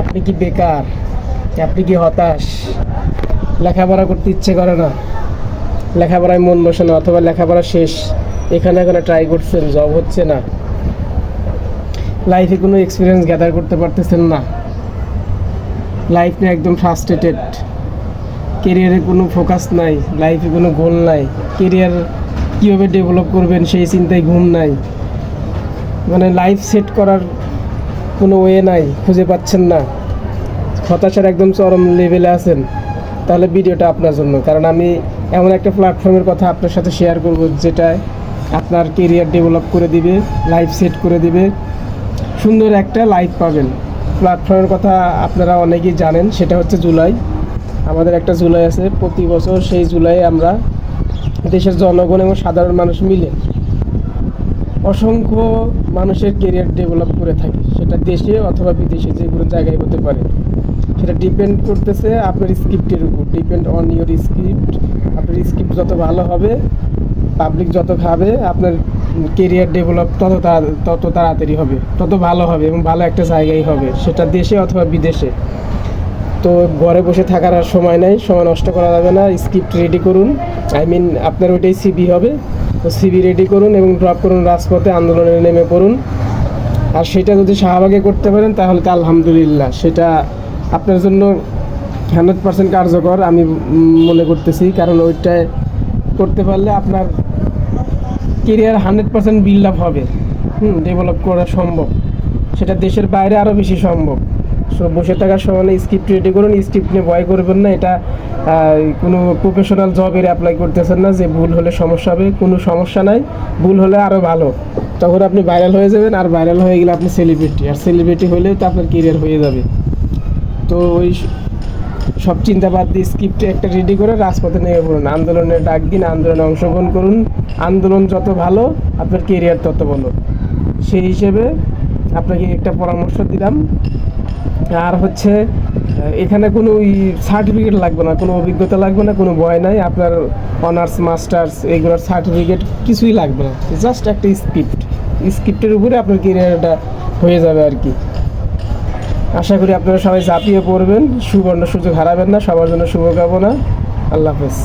আপনি কি বেকার? আপনি কি হতাশ? লেখাপড়া করতে ইচ্ছে করে না, লেখাপড়ায় মন বসে না, অথবা লেখাপড়া শেষ, এখানে ট্রাই করছেন, জব হচ্ছে না, লাইফে কোনো এক্সপিরিয়েন্স গ্যাদার করতে পারতেছেন না, লাইফ নিয়ে একদম ফ্রাস্ট্রেটেড, কেরিয়ারে কোনো ফোকাস নাই, লাইফে কোনো গোল নাই, কেরিয়ার কীভাবে ডেভেলপ করবেন সেই চিন্তায় ঘুম নাই, মানে লাইফ সেট করার কোনো ওয়ে নাই, খুঁজে পাচ্ছেন না, হতাশার একদম চরম লেভেলে আছেন, তাহলে ভিডিওটা আপনার জন্য। কারণ আমি এমন একটা প্ল্যাটফর্মের কথা আপনার সাথে শেয়ার করব যেটায় আপনার কেরিয়ার ডেভেলপ করে দিবে, লাইফ সেট করে দিবে, সুন্দর একটা লাইফ পাবেন। প্ল্যাটফর্মের কথা আপনারা অনেকেই জানেন, সেটা হচ্ছে জুলাই। আমাদের একটা জুলাই আছে প্রতি বছর, সেই জুলাই আমরা দেশের জনগণ এবং সাধারণ মানুষ মিলে অসংখ্য মানুষের কেরিয়ার ডেভেলপ করে থাকি, সেটা দেশে অথবা বিদেশে যে কোনো জায়গায় হতে পারে। সেটা ডিপেন্ড করতেছে আপনার স্ক্রিপ্টের উপর, ডিপেন্ড অন ইউর স্ক্রিপ্ট। আপনার স্ক্রিপ্ট যত ভালো হবে, পাবলিক যত খাবে, আপনার কেরিয়ার ডেভেলপ তত তাড়াতাড়ি হবে, তত ভালো হবে এবং ভালো একটা জায়গায় হবে, সেটা দেশে অথবা বিদেশে। তো ঘরে বসে থাকার আর সময় নেই, সময় নষ্ট করা যাবে না। স্ক্রিপ্ট রেডি করুন, আপনার ওইটাই সিভি হবে, তো সিভি রেডি করুন এবং ড্রপ করুন, রাজপথে আন্দোলনে নেমে পড়ুন। আর সেটা যদি শাহবাগে করতে পারেন তাহলে তো আলহামদুলিল্লাহ, সেটা আপনার জন্য 100% কার্যকর আমি মনে করতেছি। কারণ ওইটায় করতে পারলে আপনার কেরিয়ার 100% বিল্ড আপ হবে, ডেভেলপ করা সম্ভব, সেটা দেশের বাইরে আরও বেশি সম্ভব। সো বসে থাকার সময় স্ক্রিপ্ট রেডি করুন, স্ক্রিপ্ট নিয়ে ভয় করবেন না। এটা কোনো প্রফেশনাল জবের অ্যাপ্লাই করতেছেন না যে ভুল হলে সমস্যা হবে, কোনো সমস্যা নাই, ভুল হলে আরও ভালো, তখন আপনি ভাইরাল হয়ে যাবেন। আর ভাইরাল হয়ে গেলে আপনি সেলিব্রিটি, আর সেলিব্রিটি হলেও তো আপনার কেরিয়ার হয়ে যাবে। তো ওই সব চিন্তা বাদ দিয়ে স্ক্রিপ্টে একটা রেডি করে রাজপথে নেমে পড়ুন, আন্দোলনের ডাক দিন, আন্দোলনে অংশগ্রহণ করুন। আন্দোলন যত ভালো, আপনার কেরিয়ার তত ভালো। সেই হিসেবে আপনাকে একটা পরামর্শ দিলাম। আর হচ্ছে এখানে কোনো সার্টিফিকেট লাগবে না, কোনো অভিজ্ঞতা লাগবে না, কোনো ভয় নাই। আপনার অনার্স মাস্টার্স এগুলোর সার্টিফিকেট কিছুই লাগবে না, জাস্ট একটা স্ক্রিপ্টের উপরে আপনার কেরিয়ারটা হয়ে যাবে আর কি। আশা করি আপনারা সবাই ঝাঁপিয়ে পড়বেন, সুবর্ণ সুযোগ হারাবেন না। সবার জন্য শুভকামনা। আল্লাহ হাফেজ।